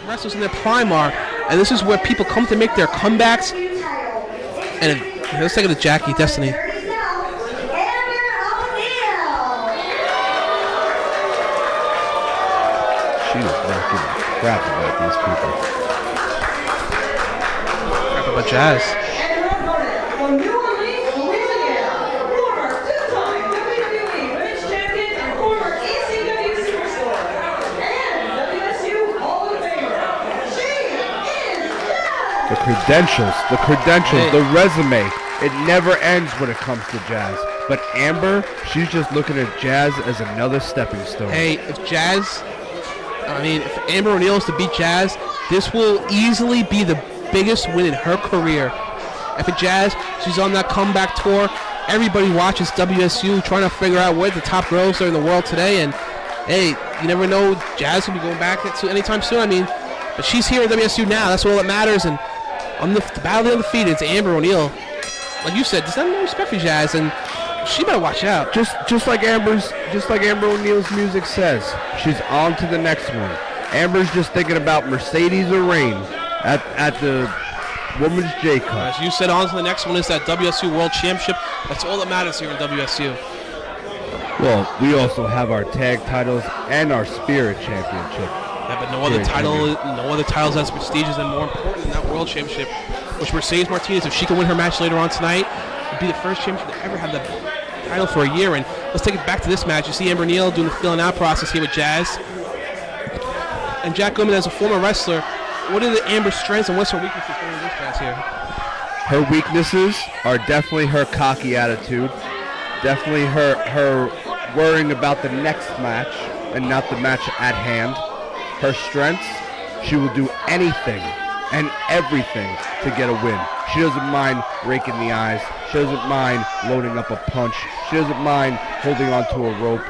wrestlers in their prime are, and this is where people come to make their comebacks. And let's take it to Jackie Destiny. She is not giving a crap about these people. Crap about Jazz. The credentials, the resume, it never ends when it comes to Jazz. But Amber, she's just looking at Jazz as another stepping stone. Hey, if Amber O'Neal is to beat Jazz, this will easily be the biggest win in her career. If Jazz, she's on that comeback tour. Everybody watches WSU trying to figure out what the top girls are in the world today. And, hey, you never know, Jazz will be going back to anytime soon. But she's here at WSU now. That's all that matters. And on the battle of the undefeated, it's Amber O'Neal. Like you said, there's not no respect for Jazz, and she better watch out. Just like Amber O'Neal's music says, she's on to the next one. Amber's just thinking about Mercedes or Rain at the Women's J Cup. As you said, on to the next one is that WSU World Championship. That's all that matters here in WSU. Well, we also have our tag titles and our Spirit Championship. Yeah, but no other title is as prestigious and more important than that World Championship, which Mercedes Martinez, if she can win her match later on tonight, would be the first champion to ever have the title for a year. And let's take it back to this match. You see Amber O'Neal doing the feeling out process here with Jazz. And Jack Goodman, as a former wrestler, what are the Amber's strengths and what's her weaknesses going into this match here? Her weaknesses are definitely her cocky attitude, definitely her worrying about the next match and not the match at hand. Her strengths, she will do anything and everything to get a win. She doesn't mind raking the eyes. She doesn't mind loading up a punch. She doesn't mind holding onto a rope.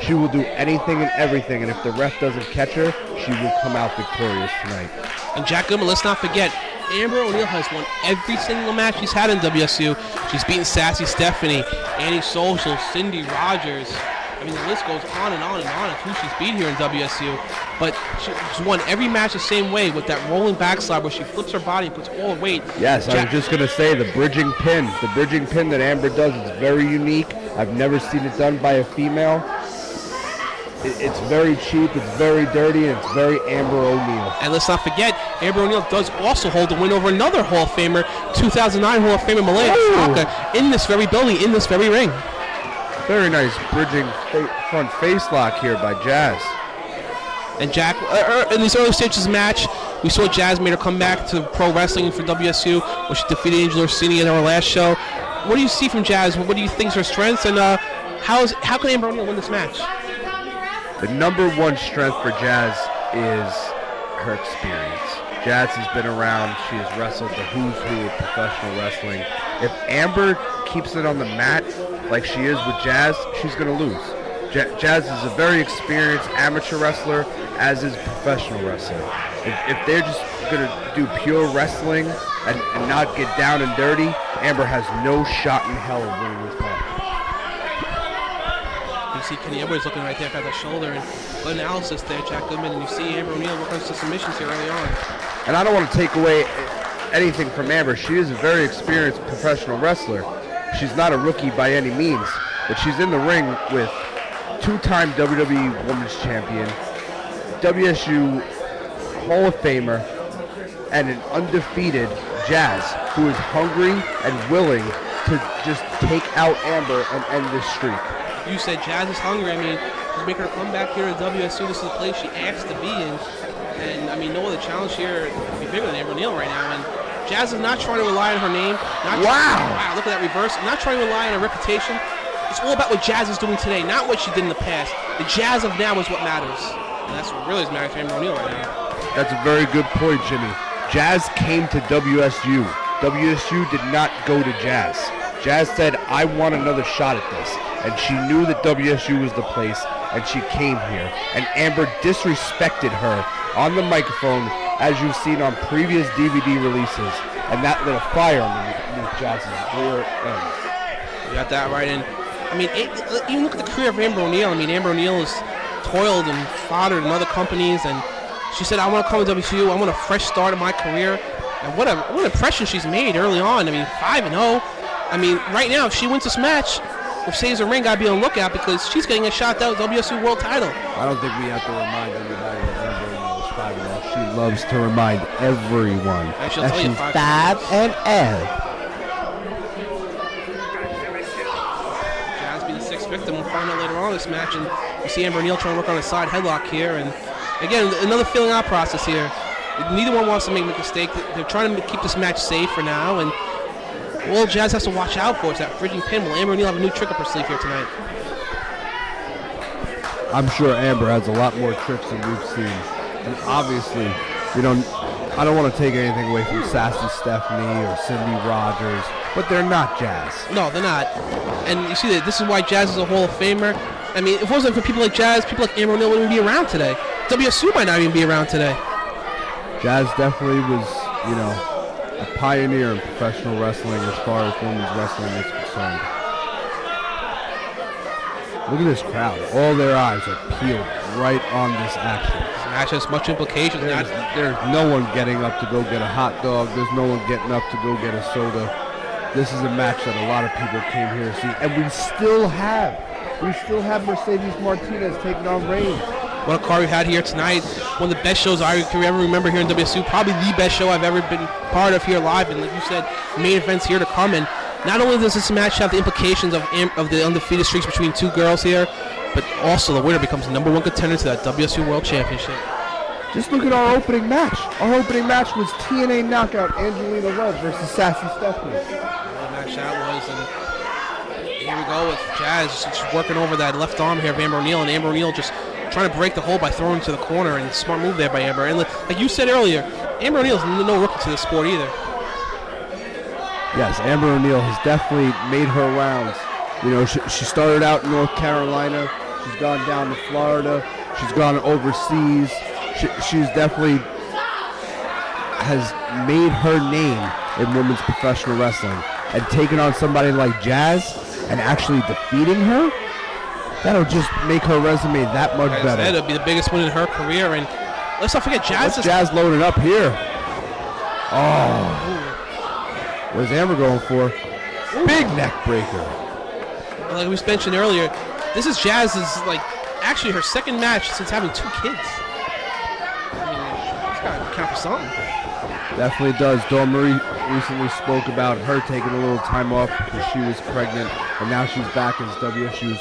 She will do anything and everything, and if the ref doesn't catch her, she will come out victorious tonight. And Jack Goodman, let's not forget, Amber O'Neal has won every single match she's had in WSU. She's beaten Sassy Stephanie, Annie Social, Cindy Rogers. I mean, the list goes on and on and on of who she's beat here in WSU. But she's won every match the same way with that rolling backslide where she flips her body and puts all her weight. Yes, I was just going to say the bridging pin. The bridging pin that Amber does is very unique. I've never seen it done by a female. It's very cheap, it's very dirty, and it's very Amber O'Neal. And let's not forget, Amber O'Neal does also hold the win over another Hall of Famer, 2009 Hall of Famer Malaya Taka, in this very building, in this very ring. Very nice bridging front face lock here by Jazz. And Jack, in these early stages of the match, we saw Jazz made her come back to pro wrestling for WSU, where she defeated Angel Orsini in our last show. What do you see from Jazz? What do you think is her strengths, and how can Amber O'Neal win this match? The number one strength for Jazz is her experience. Jazz has been around. She has wrestled the who's who of professional wrestling. If Amber keeps it on the mat like she is with Jazz, she's going to lose. Jazz is a very experienced amateur wrestler, as is a professional wrestler. If they're just going to do pure wrestling and not get down and dirty, Amber has no shot in hell of winning this match. You see Kenny Edwards looking right there at the shoulder, and good analysis there, Jack Goodman, and you see Amber O'Neal working some submissions here early on. And I don't want to take away anything from Amber. She is a very experienced professional wrestler. She's not a rookie by any means, but she's in the ring with two-time WWE Women's Champion, WSU Hall of Famer, and an undefeated Jazz, who is hungry and willing to just take out Amber and end this streak. You said Jazz is hungry. I mean, she's making her comeback here at WSU. This is the place she asked to be in. And, I mean, no other challenge here would be bigger than Amber O'Neal right now. And Jazz is not trying to rely on her name. Wow, look at that reverse. Not trying to rely on her reputation. It's all about what Jazz is doing today, not what she did in the past. The Jazz of now is what matters. And that's what really is mattering to Amber O'Neal right now. That's a very good point, Jimmy. Jazz came to WSU. WSU did not go to Jazz. Jazz said, I want another shot at this. And she knew that WSU was the place, and she came here. And Amber disrespected her on the microphone, as you've seen on previous DVD releases. And that lit a fire underneath Jazz's rear end. You got that right. And, I mean, even look at the career of Amber O'Neal. I mean, Amber O'Neal has toiled and foddered in other companies, and She said, I want to come to WSU. I want a fresh start of my career. And what an impression she's made early on. I mean, 5-0. I mean, right now, if she wins this match, if saves the ring, got to be on the lookout because she's getting a shot at the WSU World title. I don't think we have to remind anybody that Amber O'Neal is 5-0. She loves to remind everyone that she's 5-0. Jazz be the sixth victim. We'll find out later on in this match. And you see Amber O'Neal trying to work on a side headlock here. And again, another feeling out process here. Neither one wants to make a mistake. They're trying to keep this match safe for now. And all Jazz has to watch out for is that bridging pin. Will Amber O'Neal have a new trick up her sleeve here tonight? I'm sure Amber has a lot more tricks than we've seen. And obviously, I don't want to take anything away from Sassy Stephanie or Cindy Rogers, but they're not Jazz. No, they're not. And you see that this is why Jazz is a Hall of Famer. I mean, if it wasn't for people like Jazz, people like Amber O'Neal wouldn't be around today. WSU might not even be around today. Jazz definitely was, a pioneer in professional wrestling as far as women's wrestling is concerned. Look at this crowd. All their eyes are peeled right on this action. This match has much implications. There's no one getting up to go get a hot dog. There's no one getting up to go get a soda. This is a match that a lot of people came here to see. And we still have Mercedes Martinez taking on Reigns. What a card we've had here tonight. One of the best shows I can ever remember here in WSU. Probably the best show I've ever been part of here live. And like you said, main events here to come. And not only does this match have the implications of the undefeated streaks between two girls here, but also the winner becomes the #1 contender to that WSU World Championship. Just look at our opening match. Our opening match was TNA Knockout Angelina Love versus Sassy Stephanie. What a match that was. And here we go with Jazz just working over that left arm here of Amber O'Neal. And Amber O'Neal just trying to break the hold by throwing to the corner, and smart move there by Amber. And like you said earlier, Amber O'Neal's no rookie to this sport either. Yes, Amber O'Neal has definitely made her rounds. She started out in North Carolina. She's gone down to Florida. She's gone overseas. She's definitely has made her name in women's professional wrestling. And taking on somebody like Jazz and actually defeating her, that'll just make her resume that much better. It'll be the biggest win in her career. And let's not forget, Jazz loaded up here. Oh. Where's Amber going for? Ooh. Big neck breaker. Like we mentioned earlier, this is Jazz's, actually her second match since having 2 kids. I mean, it's got to count for something. Definitely does. Dawn Marie recently spoke about her taking a little time off because she was pregnant, and now she's back as WSU's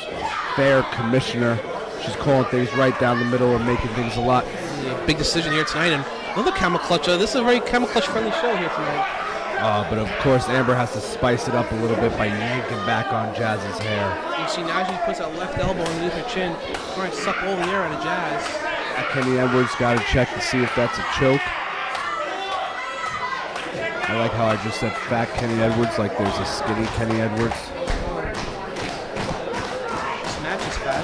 fair commissioner. She's calling things right down the middle and making things a lot. Big decision here tonight, and another camel clutch. This is a very camel clutch friendly show here tonight. But of course, Amber has to spice it up a little bit by yanking back on Jazz's hair. You see, now she puts that left elbow underneath her chin, trying to suck all the air out of Jazz. Kenny Edwards got to check to see if that's a choke. I like how I just said fat Kenny Edwards, like there's a skinny Kenny Edwards. This match is fat.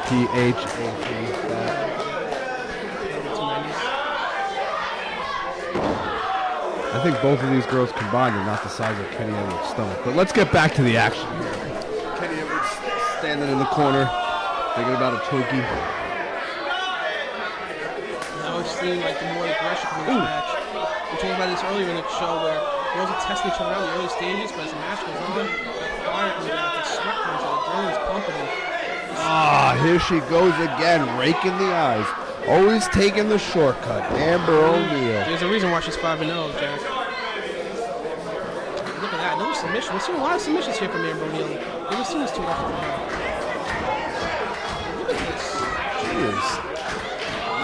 P-H-A-T, fat. I think both of these girls combined are not the size of Kenny Edwards' stomach. But let's get back to the action here. Kenny Edwards standing in the corner, thinking about a Twinkie. Now it's seeing like the more aggression in this match. We talked about this earlier in the show where girls are testing each other out in the early stages, but as the match goes on, fire comes out, the sweat comes out, the adrenaline's pumping. Here she goes again, raking the eyes. Always taking the shortcut, Amber O'Neal. There's a reason why she's 5-0, Jack. Look at that, another submission. We've seen a lot of submissions here from Amber O'Neal. Never seen this too often from her. Look at this. Jeez.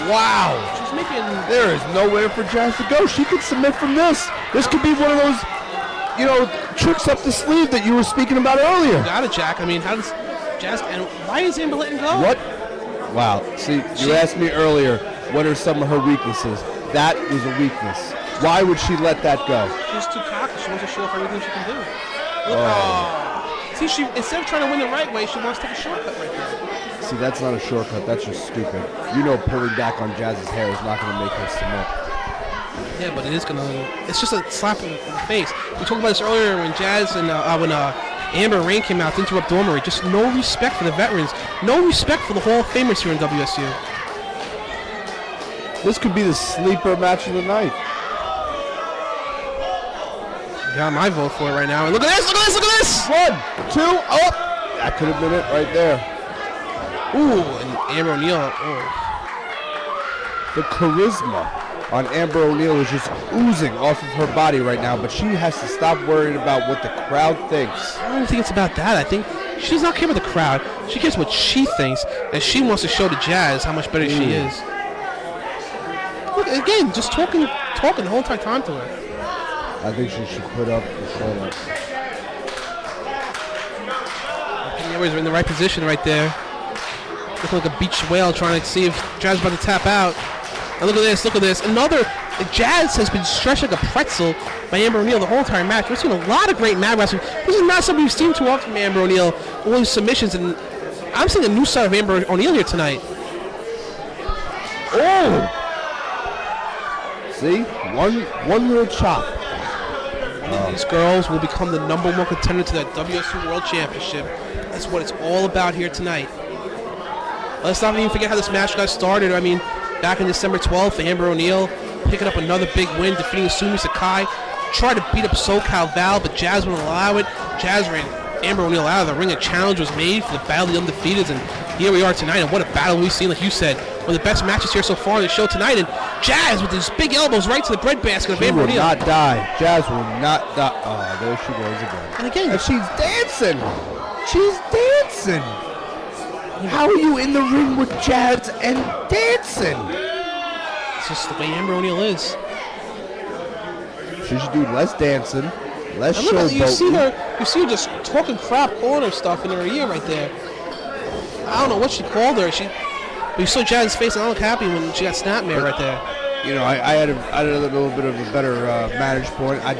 Wow. She's making... There is nowhere for Jazz to go. She could submit from this. This could be one of those, tricks up the sleeve that you were speaking about earlier. You got it, Jack. I mean, how does Jazz... And why is Amber letting go? What? Wow. See, you asked me earlier, what are some of her weaknesses? That was a weakness. Why would she let that go? She's too cocky. She wants to show off everything she can do. See, instead of trying to win the right way, she wants to take a shortcut right there. See, that's not a shortcut. That's just stupid. Pulling back on Jazz's hair is not going to make her submit. Yeah, but it is going to... It's just a slap in the face. We talked about this earlier when Jazz and... when Amber Rain came out to interrupt Dawn Marie. Just no respect for the veterans. No respect for the Hall of Famers here in WSU. This could be the sleeper match of the night. Got my vote for it right now. And look at this! Look at this! Look at this! 1, 2, oh! That could have been it right there. Ooh, and Amber O'Neal. Oh. The charisma on Amber O'Neal is just oozing off of her body right now, but she has to stop worrying about what the crowd thinks. I don't think it's about that. I think she does not care about the crowd. She cares what she thinks, and she wants to show the Jazz how much better she is. Look, again, just talking the whole entire time to her. I think she should put up and shut up. Penny Edwards in the right position right there. Looking like a beached whale trying to see if Jazz is about to tap out. And look at this, look at this. The Jazz has been stretched like a pretzel by Amber O'Neal the whole entire match. We've seen a lot of great mat wrestling. This is not something we've seen too often from Amber O'Neal. All these submissions, and I'm seeing a new side of Amber O'Neal here tonight. Oh! See? One little chop. These girls will become the #1 contender to that WSU World Championship. That's what it's all about here tonight. Let's not even forget how this match got started. I mean, back on December 12th, Amber O'Neal picking up another big win, defeating Sumi Sakai. Tried to beat up SoCal Val, but Jazz wouldn't allow it. Jazz ran Amber O'Neal out of the ring. A challenge was made for the Battle of the Undefeateds, and here we are tonight. And what a battle we've seen, like you said. One of the best matches here so far on the show tonight. And Jazz with these big elbows right to the breadbasket of Amber O'Neal. She will not die. Jazz will not die. Oh, there she goes again. And again, and she's dancing. She's dancing. How are you in the ring with Jazz and dancing? It's just the way Amber O'Neal is. She should do less dancing, less showboating. You see her just talking crap, calling her stuff in her ear right there. I don't know what she called her. But you saw Jazz's face and I look happy when she got snapmare right there. You know, I had a little bit of a better vantage point. I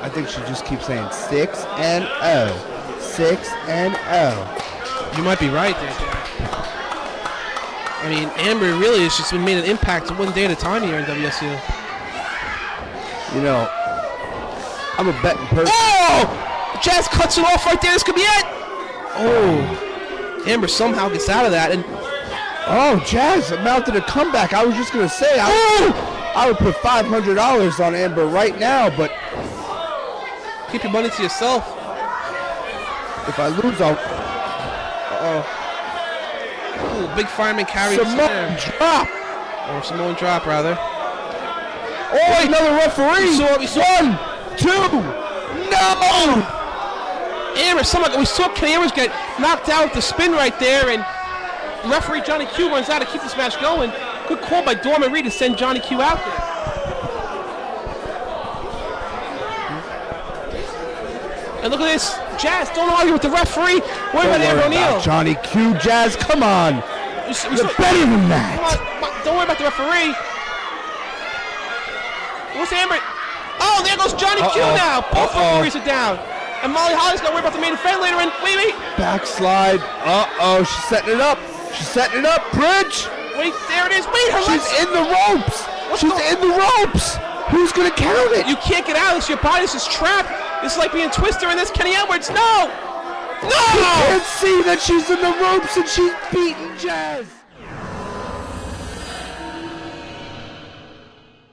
think she just keeps saying 6-0, 6-0. You might be right there, Jack. I mean, Amber really has just been made an impact one day at a time here in WSU. You know, I'm a betting person. Oh! Jazz cuts it off right there. This could be it. Oh. Amber somehow gets out of that. And oh, Jazz mounted a comeback. I was just going to say, I would put $500 on Amber right now, but keep your money to yourself. If I lose, I'll... Uh-oh. Ooh, big fireman carry. Samoan drop. Or Samoan drop, rather. Oh, wait, another referee. We saw 1, 2. No! Amber, we saw Kenny Amber get knocked out with the spin right there, and referee Johnny Q runs out to keep this match going. Good call by Dorman Reed to send Johnny Q out there. And look at this. Jazz, don't argue with the referee. Worry about Amber O'Neal. Johnny Q, Jazz, come on. You're better than that. Come on, don't worry about the referee. Where's Amber? Oh, there goes Johnny Q now. Both referees are down. And Molly Holly's got to worry about the main event later. And wait. Backslide. Uh-oh, she's setting it up. She's setting it up. Bridge. Wait, there it is. Wait, she's in the ropes. She's in the ropes. Who's going to count it? You can't get out. Your body's just trapped. It's like being Twister in this. Kenny Edwards. No. You can't see that she's in the ropes and she's beating Jazz.